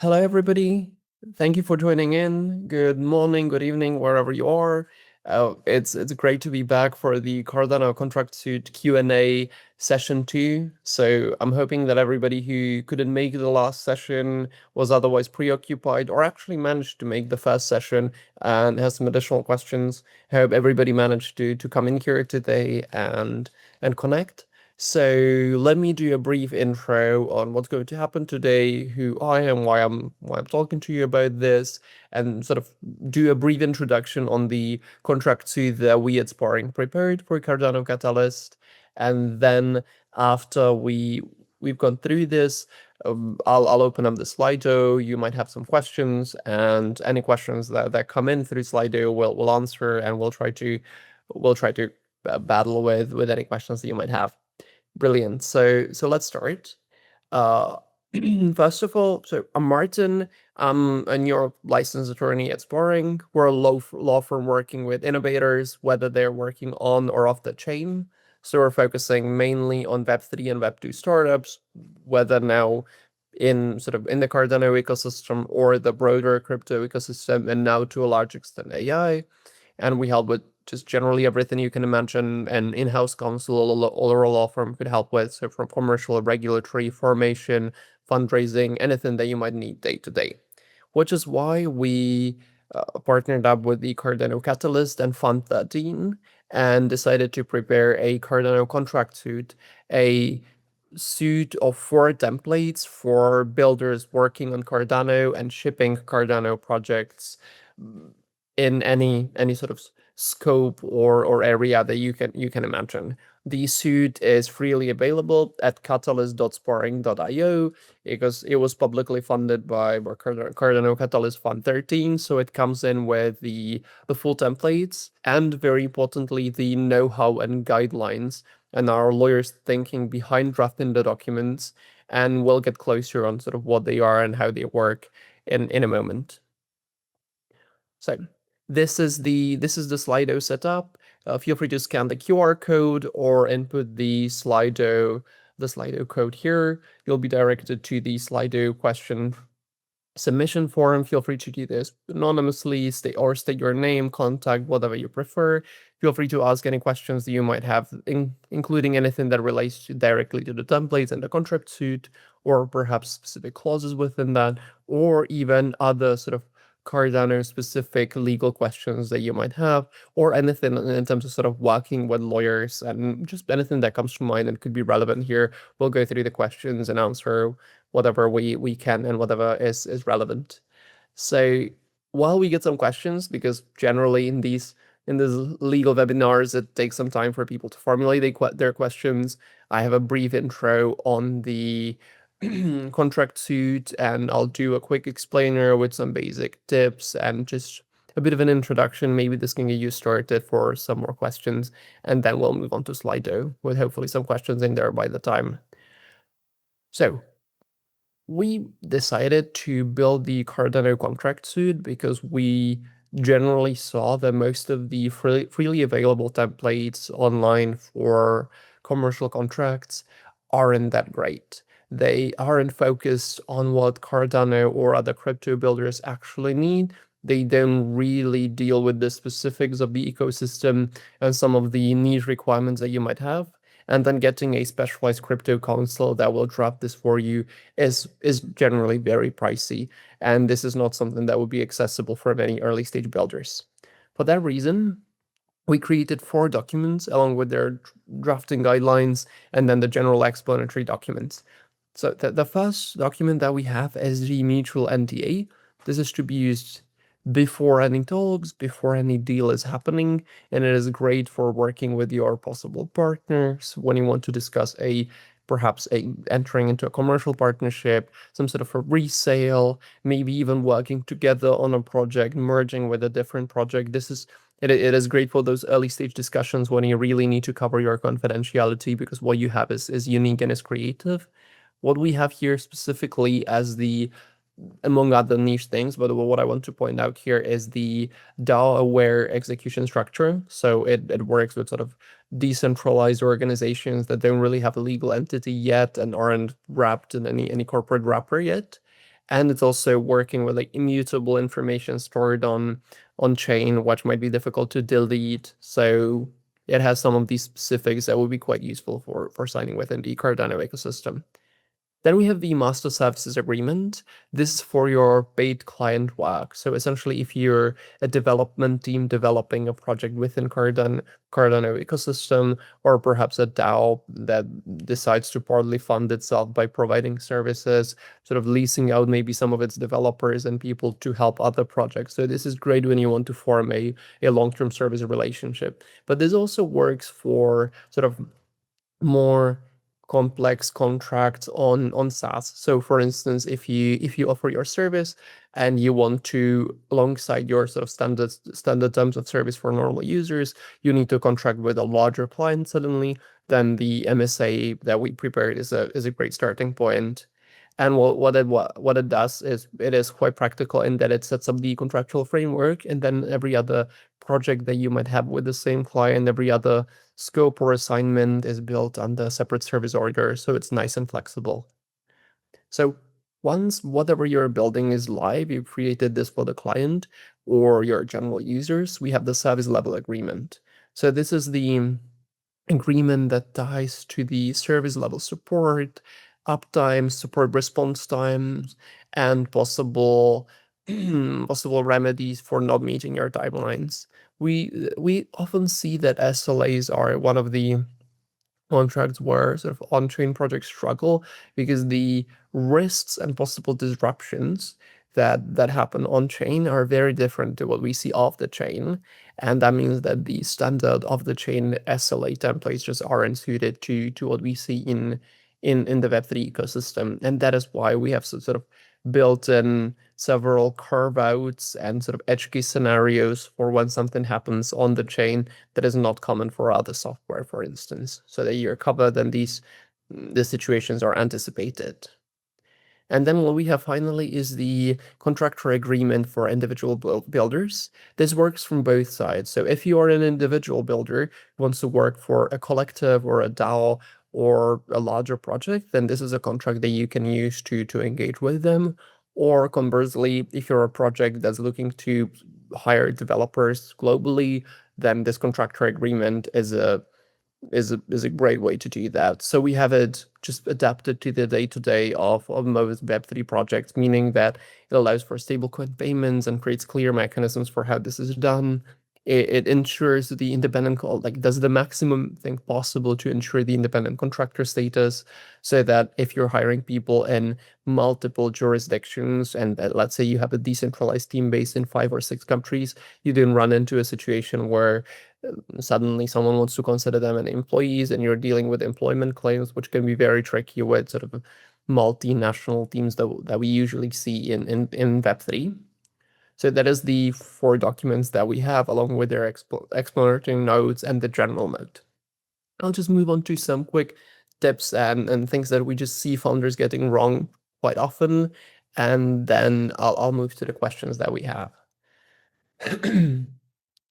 Hello, everybody. Thank you for joining in. Good morning, good evening, wherever you are. It's great to be back for the Cardano Contract Suite Q&A session 2. So I'm hoping that everybody who couldn't make the last session was otherwise preoccupied or actually managed to make the first session and has some additional questions. I hope everybody managed to come in here today and connect. So let me do a brief intro on what's going to happen today, who I am, why I'm talking to you about this, and sort of do a brief introduction on the contract suite that we at Sparring prepared for Cardano Catalyst. And then after we've gone through this, I'll open up the Slido. You might have some questions, and any questions that come in through Slido we'll answer, and we'll try to battle with any questions that you might have. Brilliant. So let's start. Uh, First of all, so I'm Martin. I'm a New licensed attorney at Sparring. We're a law firm working with innovators, whether they're working on or off the chain. So we're focusing mainly on Web3 and Web2 startups, whether now in the Cardano ecosystem or the broader crypto ecosystem, and now to a large extent AI. And we help with just generally everything you can imagine an in-house counsel or a law firm could help with. So from commercial, regulatory, formation, fundraising, anything that you might need day to day. Which is why we partnered up with the Cardano Catalyst and Fund 13 and decided to prepare a Cardano Contract Suite, a suite of 4 templates for builders working on Cardano and shipping Cardano projects in any sort of scope or area that you can imagine. The suite is freely available at catalyst.sparring.io because it was publicly funded by Cardano Catalyst Fund 13, so it comes in with the full templates and, very importantly, the know-how and guidelines and our lawyers' thinking behind drafting the documents, and we'll get closer on sort of what they are and how they work in a moment. So this is the Slido setup. Feel free to scan the QR code or input the Slido code here. You'll be directed to the Slido question submission form. Feel free to do this anonymously, state your name, contact, whatever you prefer. Feel free to ask any questions that you might have, including anything that relates directly to the templates and the contract suite, or perhaps specific clauses within that, or even other sort of Cardano specific legal questions that you might have, or anything in terms of sort of working with lawyers and just anything that comes to mind and could be relevant here. We'll go through the questions and answer whatever we can and whatever is relevant. So while we get some questions, because generally in these legal webinars, it takes some time for people to formulate their questions. I have a brief intro on the contract suite, and I'll do a quick explainer with some basic tips and just a bit of an introduction. Maybe this can get you started for some more questions, and then we'll move on to Slido with hopefully some questions in there by the time. So we decided to build the Cardano Contract Suite because we generally saw that most of the freely available templates online for commercial contracts aren't that great. They aren't focused on what Cardano or other crypto builders actually need. They don't really deal with the specifics of the ecosystem and some of the niche requirements that you might have. And then getting a specialized crypto counsel that will draft this for you is generally very pricey, and this is not something that would be accessible for many early stage builders. For that reason, we created 4 documents along with their drafting guidelines and then the general explanatory documents. So the first document that we have is the mutual NDA. This is to be used before any talks, before any deal is happening, and it is great for working with your possible partners when you want to discuss perhaps entering into a commercial partnership, some sort of a resale, maybe even working together on a project, merging with a different project. It is great for those early stage discussions when you really need to cover your confidentiality because what you have is unique and is creative. What we have here specifically as among other niche things, but what I want to point out here is the DAO-aware execution structure. So it works with sort of decentralized organizations that don't really have a legal entity yet and aren't wrapped in any corporate wrapper yet. and it's also working with like immutable information stored on chain, which might be difficult to delete. So it has some of these specifics that would be quite useful for signing within the Cardano ecosystem. Then we have the Master Services Agreement. This is for your paid client work. So essentially, if you're a development team developing a project within Cardano ecosystem, or perhaps a DAO that decides to partly fund itself by providing services, sort of leasing out maybe some of its developers and people to help other projects. So this is great when you want to form a long-term service relationship. But this also works for sort of more complex contracts on SaaS. So for instance, if you offer your service and you want to, alongside your sort of standard terms of service for normal users, you need to contract with a larger client suddenly, then the MSA that we prepared is a great starting point. And what it does is it is quite practical in that it sets up the contractual framework, and then every other project that you might have with the same client, every other scope or assignment is built under separate service order, so it's nice and flexible. So once whatever you're building is live, you've created this for the client or your general users, we have the service level agreement. So this is the agreement that ties to the service level support, uptime, support response times, and possible possible remedies for not meeting your timelines. We often see that SLAs are one of the contracts where sort of on-chain projects struggle because the risks and possible disruptions that happen on-chain are very different to what we see off the chain. And that means that the standard of the chain SLA templates just aren't suited to what we see in the Web3 ecosystem. And that is why we have sort of built in several carve-outs and sort of edge case scenarios for when something happens on the chain that is not common for other software, for instance, so that you're covered and the situations are anticipated. And then what we have finally is the contractor agreement for individual builders. This works from both sides. So if you are an individual builder who wants to work for a collective or a DAO or a larger project, then this is a contract that you can use to engage with them. Or conversely, if you're a project that's looking to hire developers globally, then this contractor agreement is a great way to do that. So we have it just adapted to the day-to-day of most Web3 projects, meaning that it allows for stablecoin payments and creates clear mechanisms for how this is done. It ensures the independent, like does the maximum thing possible to ensure the independent contractor status, so that if you're hiring people in multiple jurisdictions and let's say you have a decentralized team based in 5 or 6 countries, you didn't run into a situation where suddenly someone wants to consider them an employees and you're dealing with employment claims, which can be very tricky with sort of multinational teams that we usually see in Web3. So that is the 4 documents that we have, along with their explanatory notes and the general note. I'll just move on to some quick tips and things that we just see founders getting wrong quite often, and then I'll move to the questions that we have.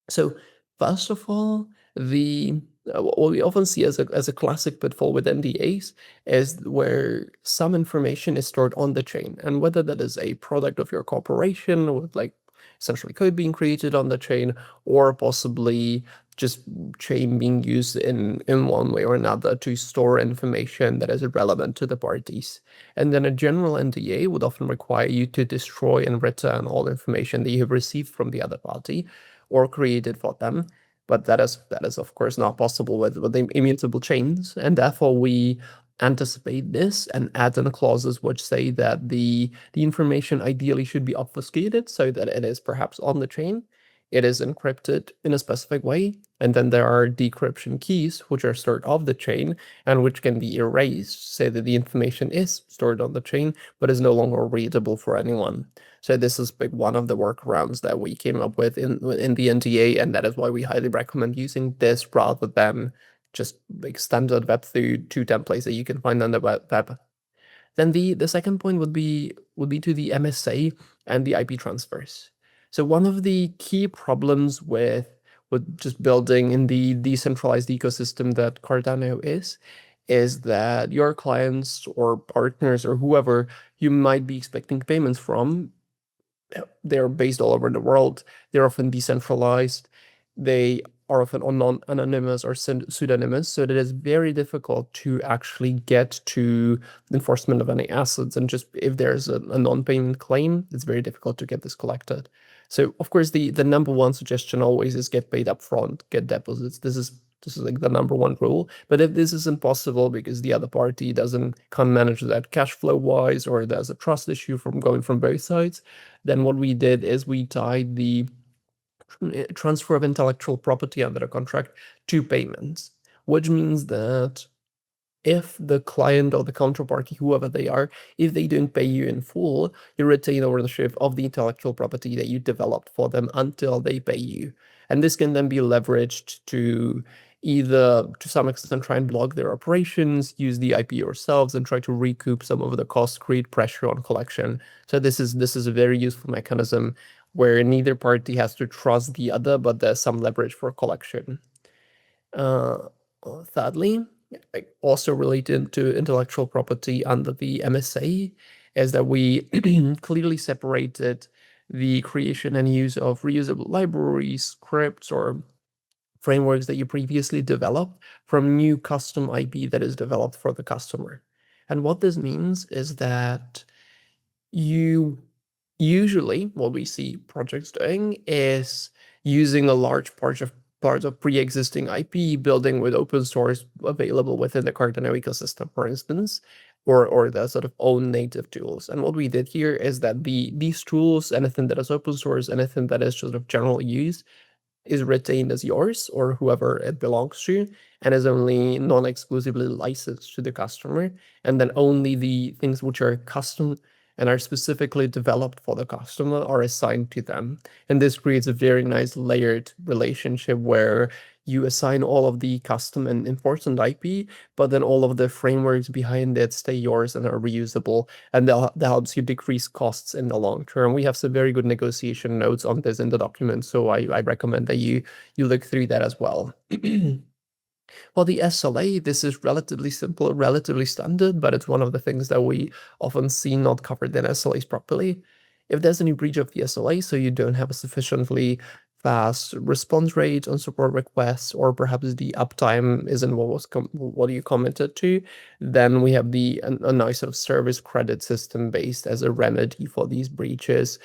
So first of all, the what we often see as a classic pitfall with NDAs is where some information is stored on the chain, and whether that is a product of your corporation with like essentially code being created on the chain, or possibly just chain being used in one way or another to store information that is relevant to the parties. And then a general NDA would often require you to destroy and return all information that you have received from the other party or created for them. But that is of course not possible with the immutable chains, and therefore we anticipate this and add in clauses which say that the information ideally should be obfuscated so that it is perhaps on the chain, it is encrypted in a specific way, and then there are decryption keys which are stored off the chain and which can be erased, so that the information is stored on the chain but is no longer readable for anyone. So this is one of the workarounds that we came up with in the NDA, and that is why we highly recommend using this rather than just like standard Web2 templates that you can find on the web. Then the second point would be to the MSA and the IP transfers. So one of the key problems with just building in the decentralized ecosystem that Cardano is is that your clients or partners or whoever you might be expecting payments from, they're based all over the world. They're often decentralized. They are often anonymous or pseudonymous, so that it's very difficult to actually get to enforcement of any assets. And just if there's a non-payment claim, it's very difficult to get this collected. So of course, the number one suggestion always is get paid up front, get deposits. This is like the number one rule. But if this is impossible because the other party can't manage that cash flow wise, or there's a trust issue from going from both sides, then what we did is we tied the transfer of intellectual property under the contract to payments, which means that if the client or the counterparty, whoever they are, if they don't pay you in full, you retain ownership of the intellectual property that you developed for them until they pay you. And this can then be leveraged to either, to some extent, try and block their operations, use the IP yourselves, and try to recoup some of the costs, create pressure on collection. So this is a very useful mechanism where neither party has to trust the other, but there's some leverage for collection. Thirdly, also related to intellectual property under the MSA, is that we clearly separated the creation and use of reusable libraries, scripts, or frameworks that you previously developed from new custom IP that is developed for the customer. And what this means is that usually what we see projects doing is using a large part of pre-existing IP, building with open source available within the Cardano ecosystem, for instance, or the sort of own native tools. And what we did here is that these tools, anything that is open source, anything that is sort of general use, is retained as yours or whoever it belongs to, and is only non-exclusively licensed to the customer. And then only the things which are custom and are specifically developed for the customer are assigned to them. And this creates a very nice layered relationship where you assign all of the custom and important IP, but then all of the frameworks behind it stay yours and are reusable. And that helps you decrease costs in the long term. We have some very good negotiation notes on this in the document, so I recommend that you look through that as well. Well, the SLA, this is relatively simple, relatively standard, but it's one of the things that we often see not covered in SLAs properly. If there's any breach of the SLA, so you don't have a sufficiently fast response rate on support requests, or perhaps the uptime isn't what you committed to, then we have a nice sort of service credit system based as a remedy for these breaches.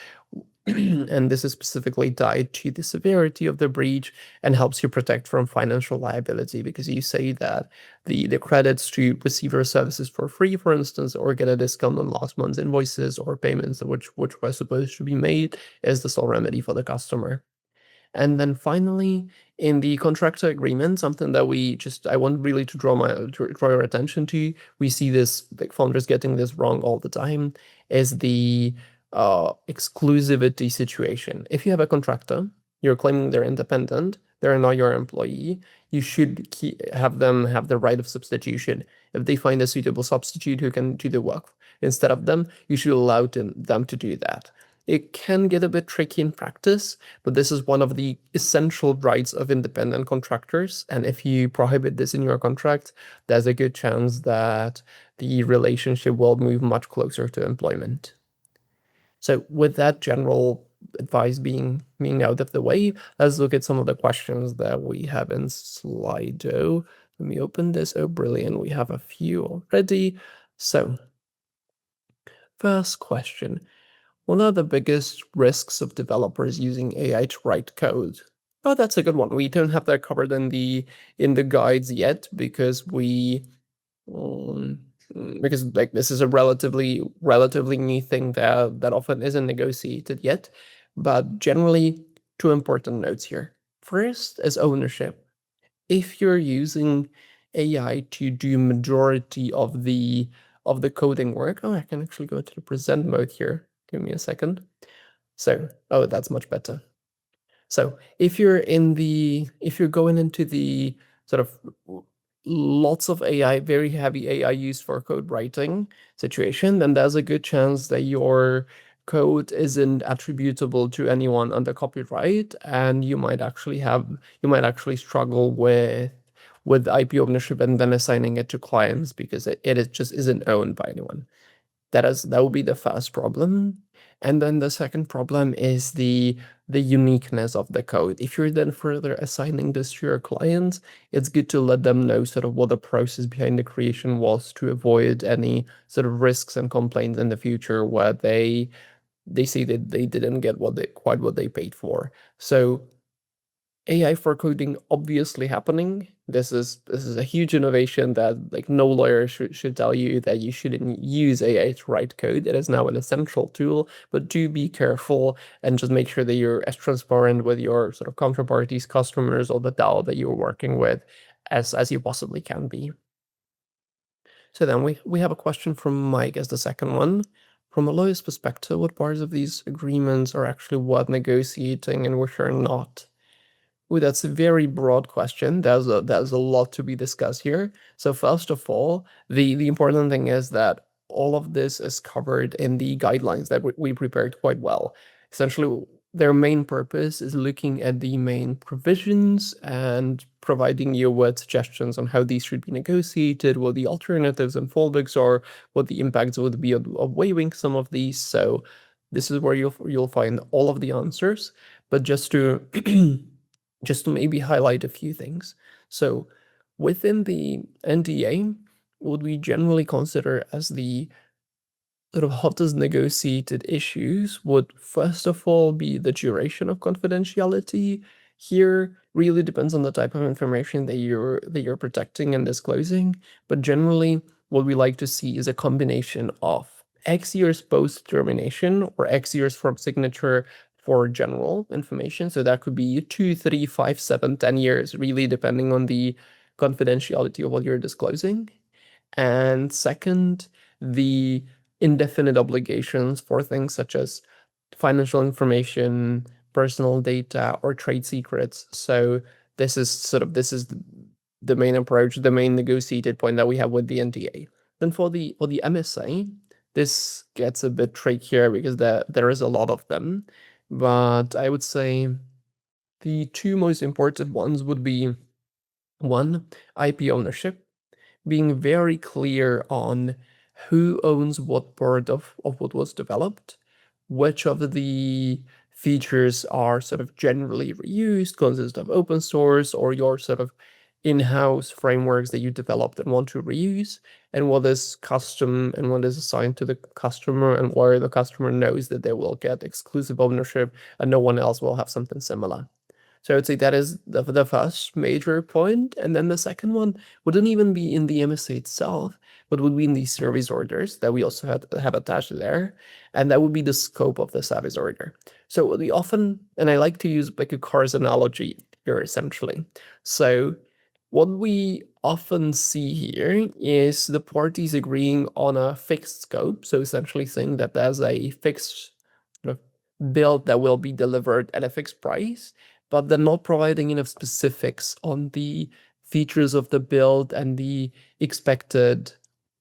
And this is specifically tied to the severity of the breach and helps you protect from financial liability, because you say that the credits to receive your services for free, for instance, or get a discount on last month's invoices or payments which were supposed to be made, is the sole remedy for the customer. And then finally, in the contractor agreement, something that I want really to draw your attention to, we see this, like, founders getting this wrong all the time, is the exclusivity situation. If you have a contractor, you're claiming they're independent, they're not your employee, you should have them have the right of substitution. If they find a suitable substitute who can do the work instead of them, you should allow them to do that. It can get a bit tricky in practice, but this is one of the essential rights of independent contractors. And if you prohibit this in your contract, there's a good chance that the relationship will move much closer to employment. So with that general advice being out of the way, let's look at some of the questions that we have in Slido. Let me open this. Oh, brilliant. We have a few already. So first question. What are the biggest risks of developers using AI to write code? Oh, that's a good one. We don't have that covered in the guides yet, because like this is a relatively new thing that often isn't negotiated yet. But generally, two important notes here. First is ownership. If you're using AI to do majority of the coding work, I can actually go to the present mode here. Give me a second. So, that's much better. So if you're going into the sort of lots of AI, very heavy AI used for code writing situation, then there's a good chance that your code isn't attributable to anyone under copyright, and you might actually struggle with with IP ownership and then assigning it to clients because it just isn't owned by anyone. That would be the first problem. And then the second problem is the uniqueness of the code. If you're then further assigning this to your clients, it's good to let them know sort of what the process behind the creation was to avoid any sort of risks and complaints in the future where they say that they didn't get quite what they paid for. So AI for coding obviously happening. This is a huge innovation that like no lawyer should tell you that you shouldn't use AI to write code. It is now an essential tool, but do be careful and just make sure that you're as transparent with your sort of counterparties, customers, or the DAO that you're working with as you possibly can be. So then we have a question from Mike as the second one. From a lawyer's perspective, what parts of these agreements are actually worth negotiating and which are not? Ooh, that's a very broad question. There's a lot to be discussed here. So first of all, the important thing is that all of this is covered in the guidelines that we prepared quite well. Essentially, their main purpose is looking at the main provisions and providing you with suggestions on how these should be negotiated, what the alternatives and fallbacks are, what the impacts would be of waiving some of these. So this is where you'll find all of the answers. But just to just to maybe highlight a few things. So within the NDA, what we generally consider as the sort of hottest negotiated issues would first of all be the duration of confidentiality. Here really depends on the type of information that you're protecting and disclosing, but generally what we like to see is a combination of X years post termination or X years from signature for general information. So that could be 2, 3, 5, 7, 10 years, really depending on the confidentiality of what you're disclosing. And second, the indefinite obligations for things such as financial information, personal data, or trade secrets. So this is the main approach, the main negotiated point that we have with the NDA. Then for the MSA, this gets a bit trickier because there is a lot of them. But I would say the two most important ones would be one, IP ownership, being very clear on who owns what part of what was developed, which of the features are sort of generally reused, consist of open source or your sort of in-house frameworks that you developed and want to reuse, and what is custom and what is assigned to the customer, and where the customer knows that they will get exclusive ownership and no one else will have something similar. So I would say that is the first major point. And then the second one wouldn't even be in the MSA itself, but would be in the service orders that we also have attached there. And that would be the scope of the service order. So we often, and I like to use like a car's analogy here essentially. So what we often see here is the parties agreeing on a fixed scope. So essentially saying that there's a fixed sort of build that will be delivered at a fixed price, but they're not providing enough specifics on the features of the build and the expected,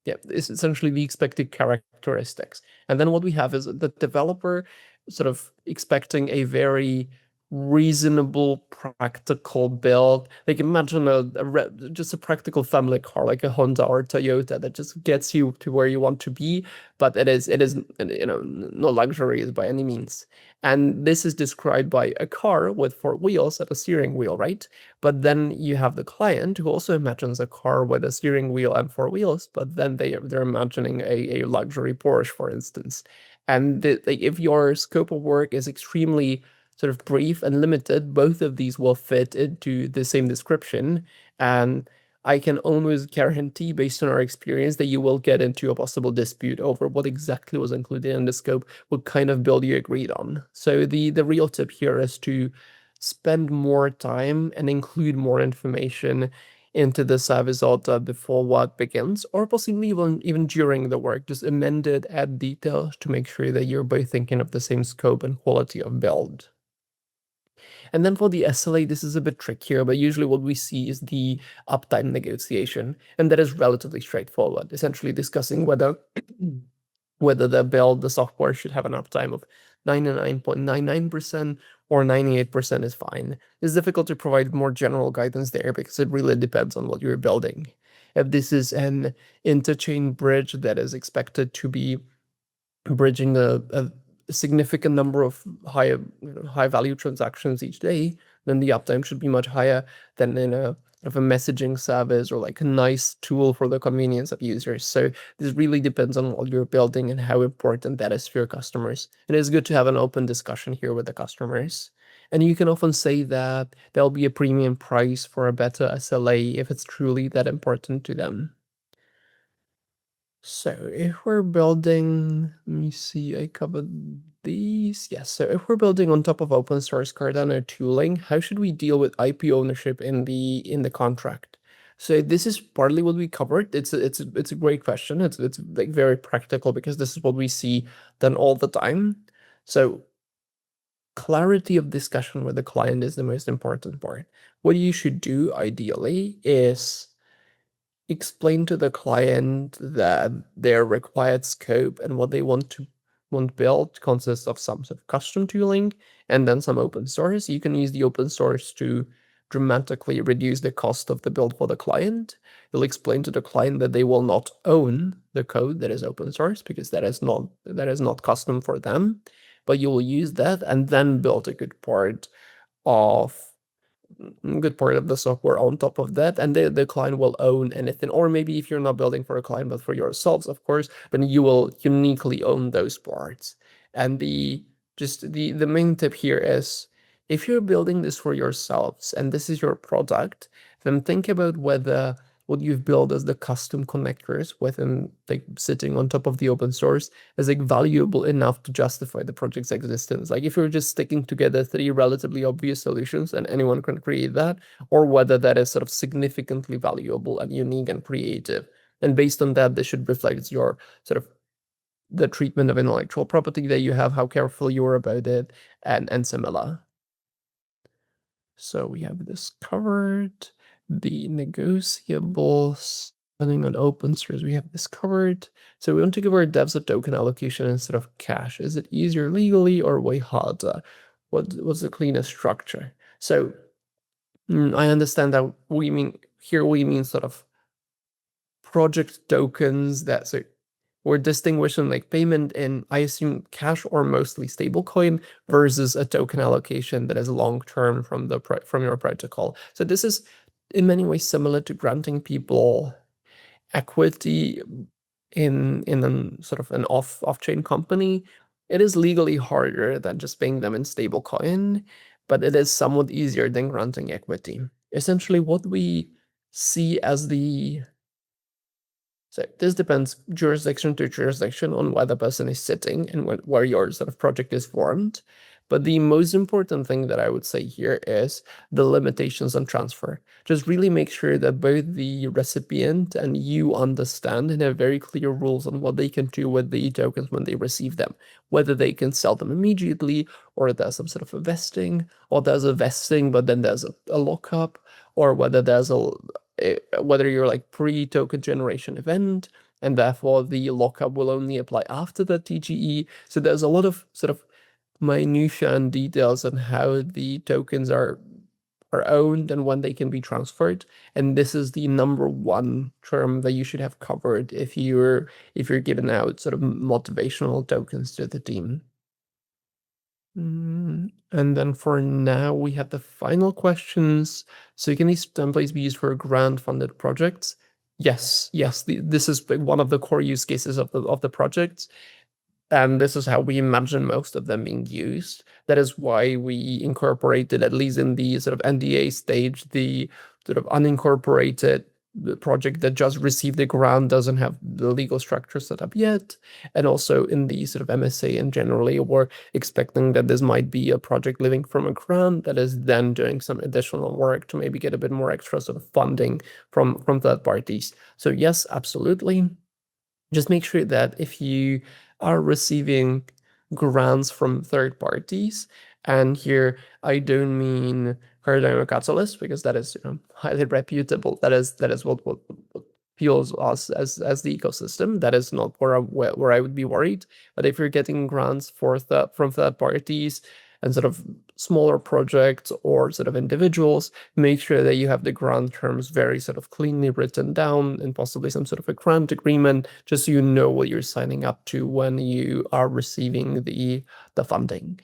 it's essentially the expected characteristics. And then what we have is the developer sort of expecting a very reasonable, practical build. Like imagine just a practical family car, like a Honda or Toyota that just gets you to where you want to be, but it is no luxuries by any means. And this is described by a car with 4 wheels and a steering wheel, right? But then you have the client who also imagines a car with a steering wheel and 4 wheels, but then they're imagining a luxury Porsche, for instance. And if your scope of work is extremely sort of brief and limited, both of these will fit into the same description. And I can almost guarantee, based on our experience, that you will get into a possible dispute over what exactly was included in the scope, what kind of build you agreed on. So the real tip here is to spend more time and include more information into the service order before work begins, or possibly even during the work. Just amend it, add details to make sure that you're both thinking of the same scope and quality of build. And then for the SLA, this is a bit trickier, but usually what we see is the uptime negotiation, and that is relatively straightforward, essentially discussing whether the build, the software should have an uptime of 99.99% or 98% is fine. It's difficult to provide more general guidance there because it really depends on what you're building. If this is an interchain bridge that is expected to be bridging a significant number of high value transactions each day, then the uptime should be much higher than in a messaging service or like a nice tool for the convenience of users. So this really depends on what you're building and how important that is for your customers. It is good to have an open discussion here with the customers. And you can often say that there'll be a premium price for a better SLA if it's truly that important to them. So if we're building, let me see, I covered these. Yes, so if we're building on top of open source Cardano tooling, how should we deal with IP ownership in the contract? So this is partly what we covered. It's a great question. It's like very practical because this is what we see done all the time. So clarity of discussion with the client is the most important part. What you should do ideally is explain to the client that their required scope and what they want built consists of some sort of custom tooling and then some open source. You can use the open source to dramatically reduce the cost of the build for the client. You'll explain to the client that they will not own the code that is open source because that is not custom for them, but you will use that and then build a of good part of the software on top of that, and the client will own anything. Or maybe if you're not building for a client but for yourselves, of course, then you will uniquely own those parts. And the main tip here is if you're building this for yourselves and this is your product, then think about whether what you've built as the custom connectors within like sitting on top of the open source is like valuable enough to justify the project's existence. Like if you're just sticking together three relatively obvious solutions and anyone can create that, or whether that is sort of significantly valuable and unique and creative. And based on that, this should reflect your sort of the treatment of intellectual property that you have, how careful you are about it, and similar. So we have this covered. The negotiables, depending on open source, we have this covered. So we want to give our devs a token allocation instead of cash. Is it easier legally or way harder? What's the cleanest structure? So I understand that we mean sort of project tokens that so we're distinguishing like payment in, I assume, cash or mostly stablecoin versus a token allocation that is long-term from your protocol. So this is in many ways similar to granting people equity in sort of an off-chain company. It is legally harder than just paying them in stablecoin, but it is somewhat easier than granting equity. Essentially, what we see as so this depends jurisdiction to jurisdiction on where the person is sitting and where your sort of project is formed. But the most important thing that I would say here is the limitations on transfer. Just really make sure that both the recipient and you understand and have very clear rules on what they can do with the tokens when they receive them, whether they can sell them immediately, or there's some sort of a vesting, or there's a vesting, but then there's a lockup, or whether there's whether you're like pre-token generation event, and therefore the lockup will only apply after the TGE. So there's a lot of sort of minutia and details on how the tokens are owned and when they can be transferred. And this is the number one term that you should have covered if you're giving out sort of motivational tokens to the team. And then for now, we have the final questions. So can these templates be used for grant-funded projects? Yes, this is one of the core use cases of the projects. And this is how we imagine most of them being used. That is why we incorporated, at least in the sort of NDA stage, the sort of unincorporated project that just received the grant doesn't have the legal structure set up yet. And also in the sort of MSA and generally, we're expecting that this might be a project living from a grant that is then doing some additional work to maybe get a bit more extra sort of funding from third parties. So yes, absolutely. Just make sure that if you are receiving grants from third parties, and here I don't mean Cardano Catalyst because that is highly reputable. That is what fuels us as the ecosystem. That is not where I would be worried. But if you're getting grants from third parties and sort of smaller projects or sort of individuals, make sure that you have the grant terms very sort of cleanly written down, and possibly some sort of a grant agreement, just so you know what you're signing up to when you are receiving the funding.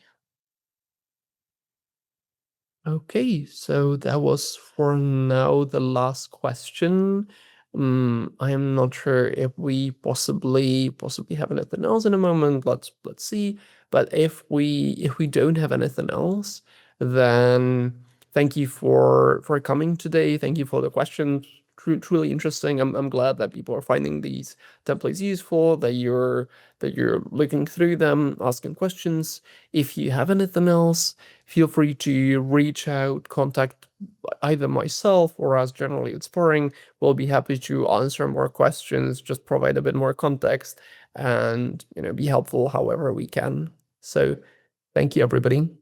Okay, so that was for now the last question. I am not sure if we possibly have anything else in a moment. Let's see. But if we don't have anything else, then thank you for coming today. Thank you for the questions. Truly interesting. I'm glad that people are finding these templates useful, that you're looking through them, asking questions. If you have anything else, feel free to reach out, contact either myself or us generally at Sparring. We'll be happy to answer more questions, just provide a bit more context, and be helpful however we can. So thank you, everybody.